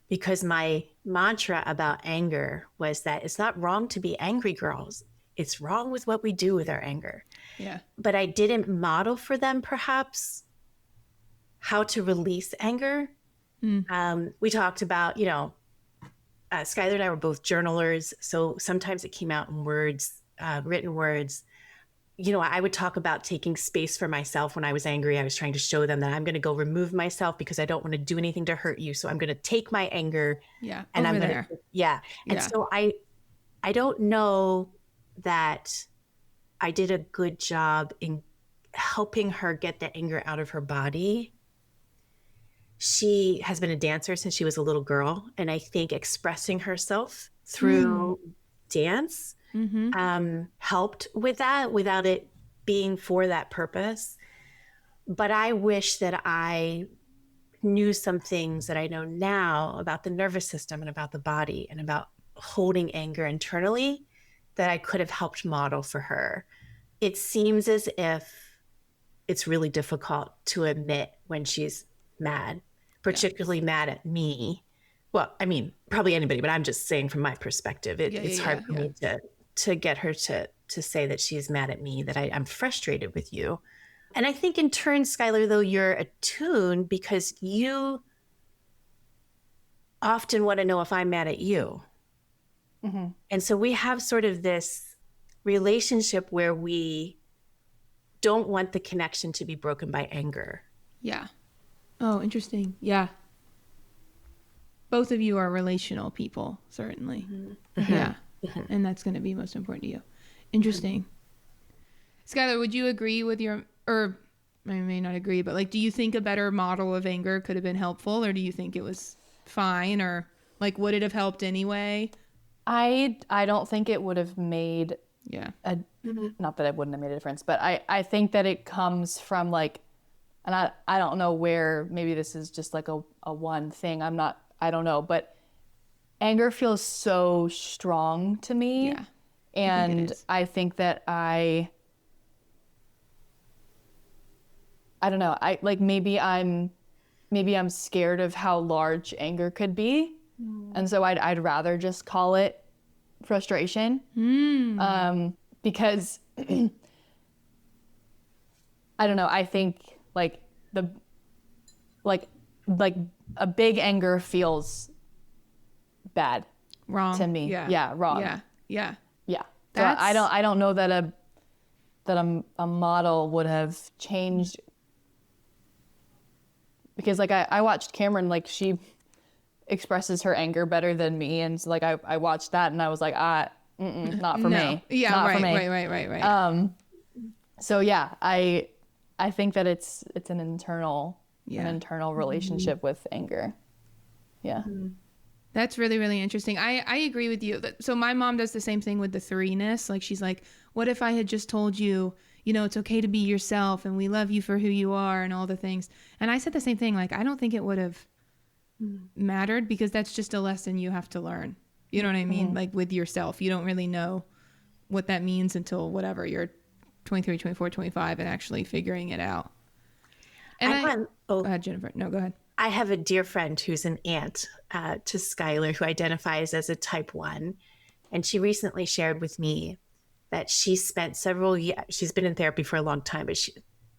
because my mantra about anger was that it's not wrong to be angry, girls. It's wrong with what we do with our anger. Yeah. But I didn't model for them, perhaps, how to release anger. We talked about, Skyler and I were both journalers. So sometimes it came out in words, written words. I would talk about taking space for myself when I was angry. I was trying to show them that I'm going to go remove myself because I don't want to do anything to hurt you. So I'm going to take my anger. Yeah. And over I'm going there. to, yeah. And so I don't know that I did a good job in helping her get the anger out of her body. She has been a dancer since she was a little girl. And I think expressing herself through dance helped with that without it being for that purpose. But I wish that I knew some things that I know now about the nervous system and about the body and about holding anger internally that I could have helped model for her. It seems as if it's really difficult to admit when she's mad, particularly mad at me. Well, I mean, probably anybody, but I'm just saying from my perspective, it's hard for me to get her to say that she's mad at me, that I'm frustrated with you. And I think in turn, Skyler, though, you're attuned because you often want to know if I'm mad at you. Mm-hmm. And so we have sort of this relationship where we don't want the connection to be broken by anger. Yeah. Oh, interesting. Yeah. Both of you are relational people, certainly. Mm-hmm. Yeah. Mm-hmm. And that's going to be most important to you. Interesting. Mm-hmm. Skyler, would you agree with or I may not agree, but like, do you think a better model of anger could have been helpful, or do you think it was fine, or like, would it have helped anyway? I don't think it would have made not that it wouldn't have made a difference, but I think that it comes from like, and I don't know where, maybe this is just like a one thing. I don't know, but anger feels so strong to me. Yeah. And I think that I don't know. Maybe I'm scared of how large anger could be. And so I'd rather just call it frustration. Because I don't know. I think like a big anger feels bad. Wrong. To me. Yeah, wrong. Yeah. So I don't know that a model would have changed, because like I watched Cameron, like she expresses her anger better than me, and so like I watched that and I was like, not for me. Yeah, not right, for me. Right. So yeah, I think that it's an internal relationship with anger. Yeah. That's really, really interesting. I agree with you. So my mom does the same thing with the threeness. Like she's like, what if I had just told you, it's okay to be yourself and we love you for who you are and all the things. And I said the same thing. Like, I don't think it would have mattered, because that's just a lesson you have to learn. You know what I mean? Like with yourself, you don't really know what that means until whatever, you're 23, 24, 25 and actually figuring it out. And go ahead, Jennifer. No, go ahead. I have a dear friend who's an aunt to Skyler, who identifies as a type 1. And she recently shared with me that she spent several years, she's been in therapy for a long time, but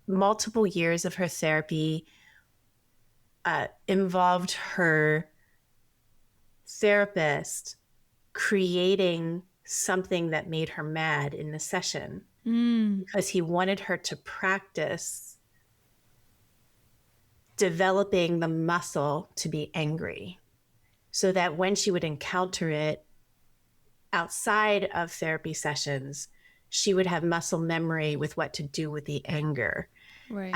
multiple years of her therapy involved her therapist creating something that made her mad in the session because he wanted her to practice developing the muscle to be angry, so that when she would encounter it outside of therapy sessions, she would have muscle memory with what to do with the anger. Right.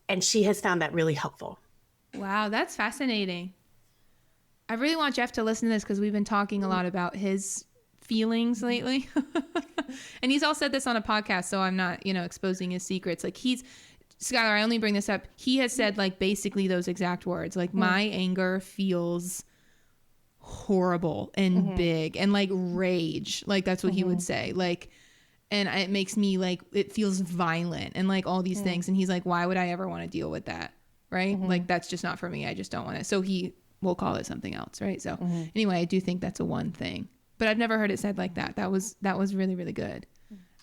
And she has found that really helpful. Wow, that's fascinating. I really want Jeff to listen to this because we've been talking a lot about his feelings lately. And he's all said this on a podcast, so I'm not, exposing his secrets. Like Skyler, I only bring this up. He has said like basically those exact words. Like my anger feels horrible and big and like rage. Like that's what he would say. Like, and it makes me like, it feels violent and like all these things. And he's like, why would I ever want to deal with that? Right. Like that's just not for me. I just don't want it. So we'll call it something else. Right. So anyway, I do think that's a one thing, but I've never heard it said like that. That was really, really good.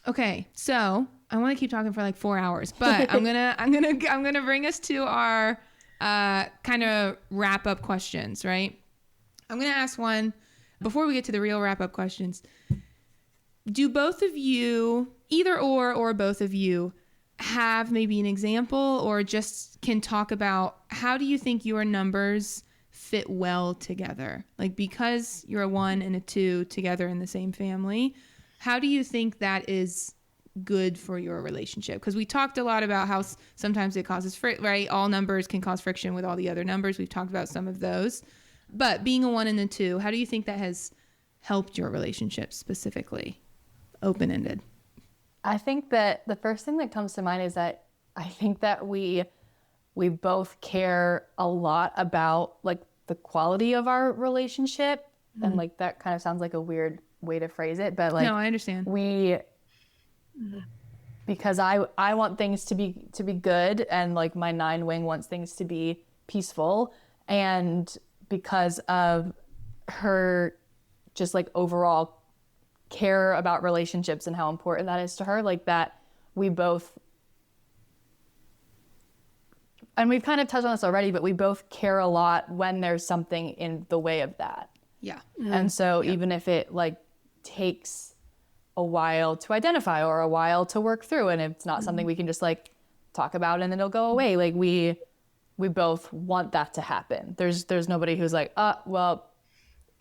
Okay. So I want to keep talking for like 4 hours, but I'm going to bring us to our kind of wrap up questions. Right. I'm going to ask one before we get to the real wrap up questions. Do both of you, either or both of you, have maybe an example or just can talk about how do you think your numbers fit well together? Like because you're a 1 and a 2 together in the same family, how do you think that is good for your relationship? Because we talked a lot about how sometimes it causes right? All numbers can cause friction with all the other numbers. We've talked about some of those. But being a 1 and a 2, how do you think that has helped your relationship specifically? Open-ended. I think that the first thing that comes to mind is that I think that we both care a lot about like the quality of our relationship. And like that kind of sounds like a weird way to phrase it, but like no, I understand. Because I want things to be good, and like my 9 wing wants things to be peaceful, and because of her just like overall care about relationships and how important that is to her, like that we both, and we've kind of touched on this already, but we both care a lot when there's something in the way of that. Yeah. And so even if it like takes a while to identify or a while to work through, and it's not something we can just like talk about and then it'll go away, like we both want that to happen. There's nobody who's like, well,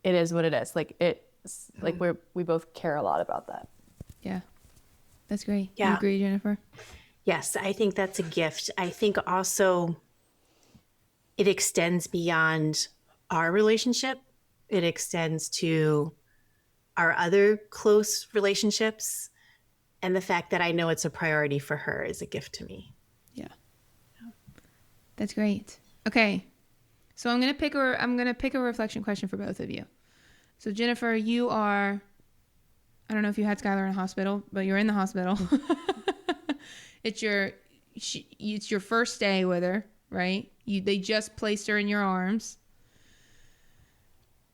it is what it is. Like it's like we both care a lot about that. Yeah. That's great. Yeah. You agree, Jennifer? Yes, I think that's a gift. I think also it extends beyond our relationship. It extends to our other close relationships. And the fact that I know it's a priority for her is a gift to me. Yeah. That's great. Okay. So I'm going to pick a reflection question for both of you. So Jennifer, you are, I don't know if you had Skyler in a hospital, but you're in the hospital. It's your first day with her, right? They just placed her in your arms.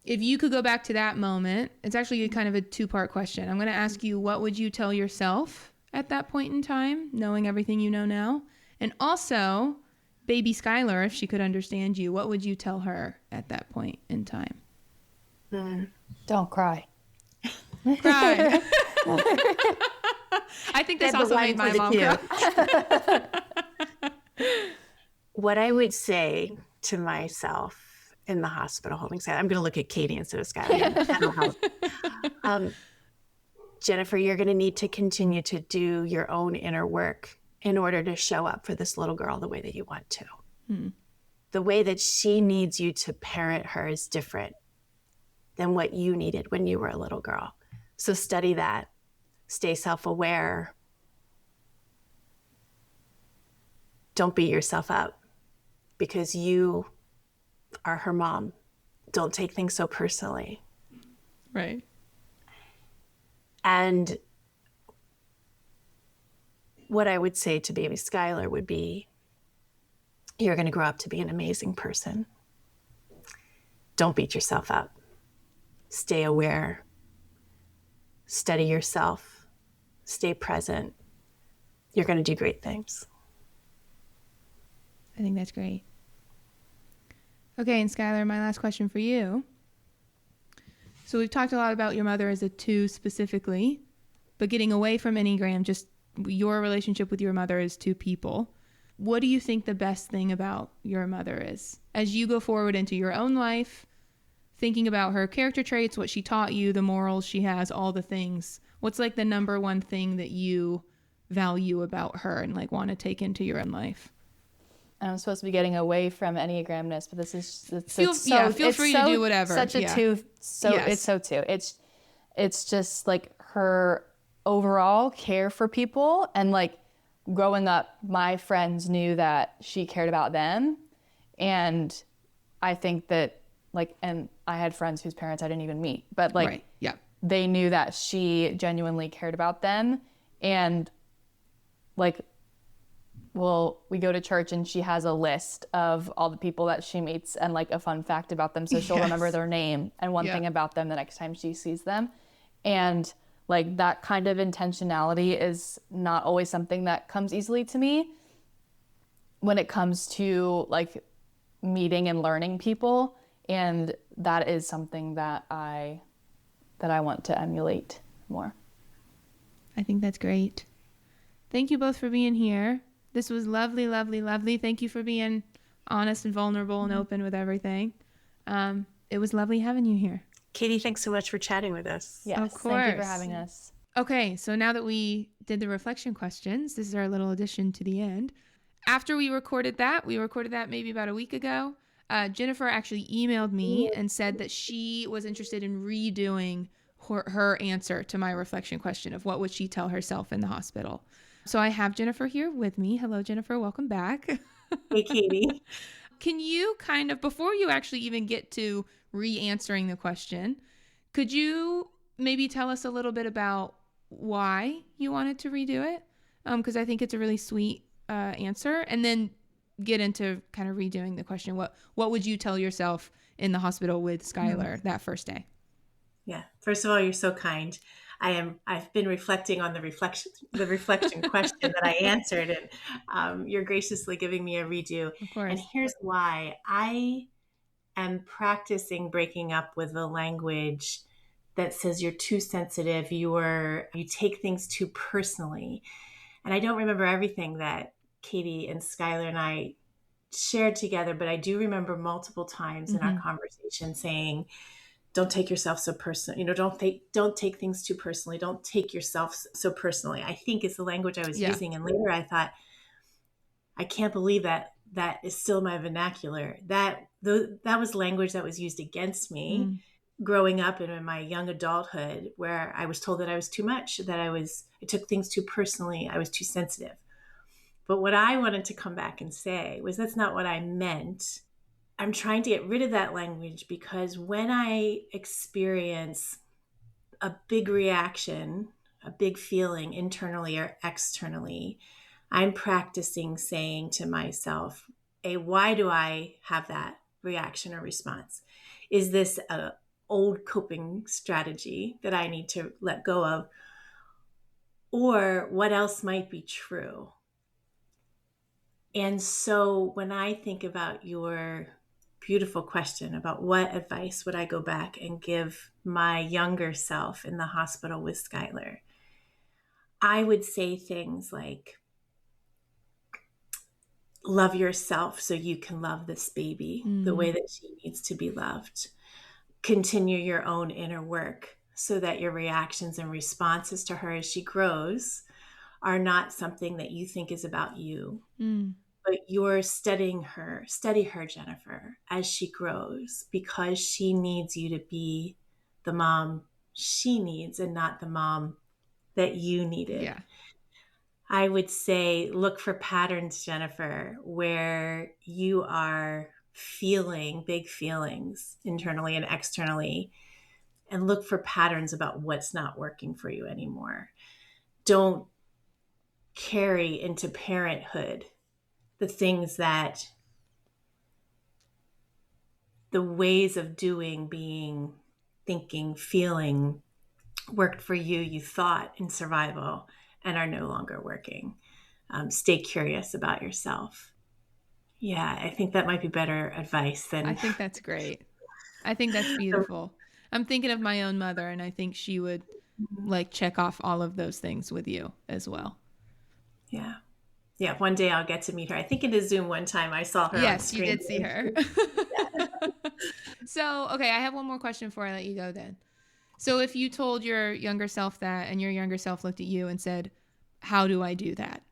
If you could go back to that moment, it's actually kind of a 2-part question. I'm going to ask you, what would you tell yourself at that point in time, knowing everything you know now? And also, baby Skyler, if she could understand you, what would you tell her at that point in time? Don't cry. Cry. I think this also made my mom cry. What I would say to myself in the hospital holding Skyler, I'm going to look at Katie instead of Skyler. Jennifer, you're going to need to continue to do your own inner work in order to show up for this little girl the way that you want to. The way that she needs you to parent her is different than what you needed when you were a little girl. So study that. Stay self-aware. Don't beat yourself up because you are her mom. Don't take things so personally. Right. And what I would say to baby Skyler would be, you're going to grow up to be an amazing person. Don't beat yourself up. Stay aware. Study yourself. Stay present. You're going to do great things. I think that's great. Okay, and Skyler, my last question for you. So we've talked a lot about your mother as a 2 specifically, but getting away from Enneagram, just your relationship with your mother as 2 people. What do you think the best thing about your mother is? As you go forward into your own life, thinking about her character traits, what she taught you, the morals she has, all the things. What's like the number one thing that you value about her and like want to take into your own life? and I'm supposed to be getting away from Enneagramness, but this is feel free to do whatever. Such a two. So yes. It's so two. It's just like her overall care for people, and like growing up, my friends knew that she cared about them, and I think that like, and I had friends whose parents I didn't even meet, but like, right. Yeah. They knew that she genuinely cared about them, and like, well, we go to church and she has a list of all the people that she meets and like a fun fact about them. So she'll remember their name and one thing about them the next time she sees them. And like that kind of intentionality is not always something that comes easily to me when it comes to like meeting and learning people. And that is something that I want to emulate more. I think that's great. Thank you both for being here. This was lovely, lovely, lovely. Thank you for being honest and vulnerable and open with everything. It was lovely having you here. Katie, thanks so much for chatting with us. Yes, of course. Thank you for having us. Okay, so now that we did the reflection questions, this is our little addition to the end. After we recorded that maybe about a week ago, Jennifer actually emailed me and said that she was interested in redoing her answer to my reflection question of what would she tell herself in the hospital. So I have Jennifer here with me. Hello, Jennifer. Welcome back. Hey, Katie. Can you kind of, before you actually even get to re-answering the question, could you maybe tell us a little bit about why you wanted to redo it? Because I think it's a really sweet answer. And then get into kind of redoing the question. What would you tell yourself in the hospital with Skyler that first day? Yeah. First of all, you're so kind. I've been reflecting on the reflection question that I answered, and you're graciously giving me a redo. Of course. And here's why. I am practicing breaking up with the language that says you're too sensitive, you take things too personally. And I don't remember everything that Katie and Skyler and I shared together, but I do remember multiple times in our conversation saying, don't take yourself so personally. Don't take things too personally. Don't take yourself so personally. I think it's the language I was using. And later I thought, I can't believe that is still my vernacular. That was language that was used against me growing up and in my young adulthood, where I was told that I was too much, that I took things too personally. I was too sensitive. But what I wanted to come back and say was that's not what I meant. I'm trying to get rid of that language because when I experience a big reaction, a big feeling internally or externally, I'm practicing saying to myself, why do I have that reaction or response? Is this an old coping strategy that I need to let go of? Or what else might be true? And so when I think about your beautiful question about what advice would I go back and give my younger self in the hospital with Skyler, I would say things like, love yourself so you can love this baby the way that she needs to be loved. Continue your own inner work so that your reactions and responses to her as she grows are not something that you think is about you. But you're study her, Jennifer, as she grows, because she needs you to be the mom she needs and not the mom that you needed. Yeah. I would say, look for patterns, Jennifer, where you are feeling big feelings internally and externally, and look for patterns about what's not working for you anymore. Don't carry into parenthood the ways of doing, being, thinking, feeling worked for you, you thought in survival, and are no longer working. Stay curious about yourself. Yeah, I think that might be better advice than... I think that's great. I think that's beautiful. I'm thinking of my own mother, and I think she would like check off all of those things with you as well. Yeah. Yeah, one day I'll get to meet her. I think in a Zoom one time I saw her on screen. Yes, you did see her. So, okay, I have one more question before I let you go then. So if you told your younger self that and your younger self looked at you and said, how do I do that?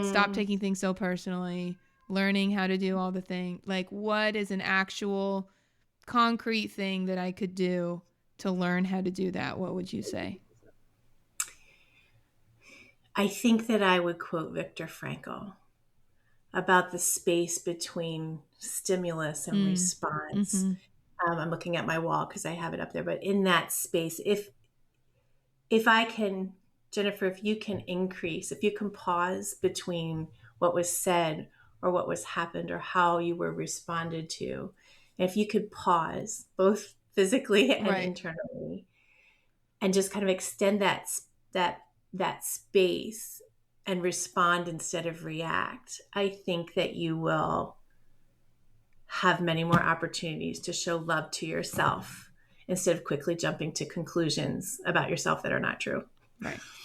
Stop taking things so personally. learning how to do all the things? Like, what is an actual concrete thing that I could do to learn how to do that? What would you say? I think that I would quote Viktor Frankl about the space between stimulus and response. I'm looking at my wall because I have it up there, but in that space, if I can, Jennifer, if you can pause between what was said or what was happened or how you were responded to, and if you could pause both physically and internally and just kind of extend that space and respond instead of react, I think that you will have many more opportunities to show love to yourself instead of quickly jumping to conclusions about yourself that are not true.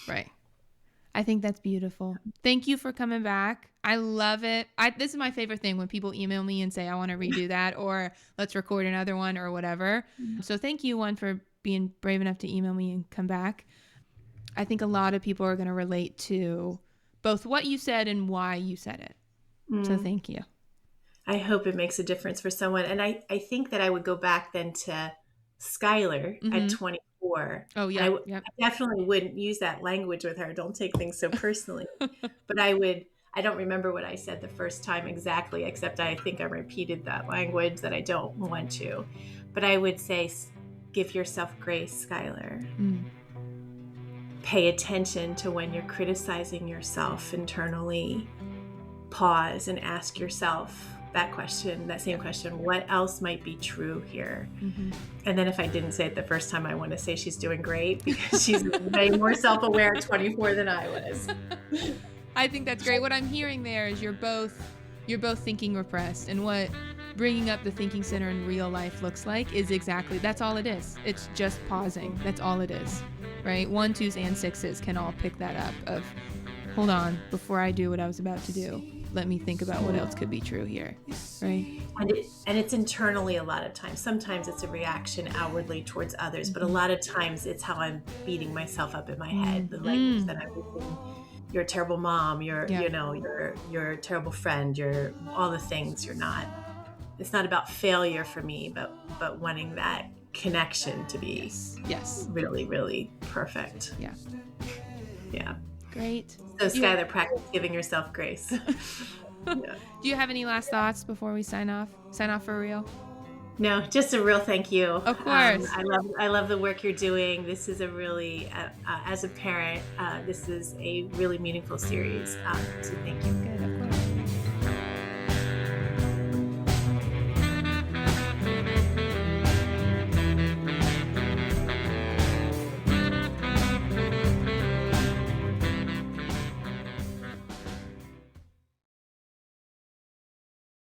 Right. I think that's beautiful. Thank you for coming back. I love it. This is my favorite thing when people email me and say, I want to redo that, or let's record another one or whatever. So thank you, one, for being brave enough to email me and come back. I think a lot of people are going to relate to both what you said and why you said it. So thank you. I hope it makes a difference for someone. And I think that I would go back then to Skyler at 24. Oh, yeah. I definitely wouldn't use that language with her. Don't take things so personally. But I don't remember what I said the first time exactly, except I think I repeated that language that I don't want to. But I would say, give yourself grace, Skyler. Pay attention to when you're criticizing yourself internally. Pause and ask yourself that same question, what else might be true here? And then if I didn't say it the first time, I want to say she's doing great because she's way more self-aware at 24 than I was. I think that's great. What I'm hearing there is you're both thinking repressed, and what bringing up the thinking center in real life looks like is that's all it is. It's just pausing. That's all it is, right? 1s, 2s, and 6s can all pick that up of, hold on, before I do what I was about to do, let me think about what else could be true here, right? And it's internally a lot of times. Sometimes it's a reaction outwardly towards others, but a lot of times it's how I'm beating myself up in my head. The language that I'm using, you're a terrible mom, you're a terrible friend, you're all the things you're not. It's not about failure for me, but wanting that connection to be really, really perfect. Yeah. Great. So Skyler, practice giving yourself grace. Do you have any last thoughts before we sign off? Sign off for real? No, just a real thank you. Of course. I love the work you're doing. This is a really, as a parent, this is a really meaningful series. So thank you. Good.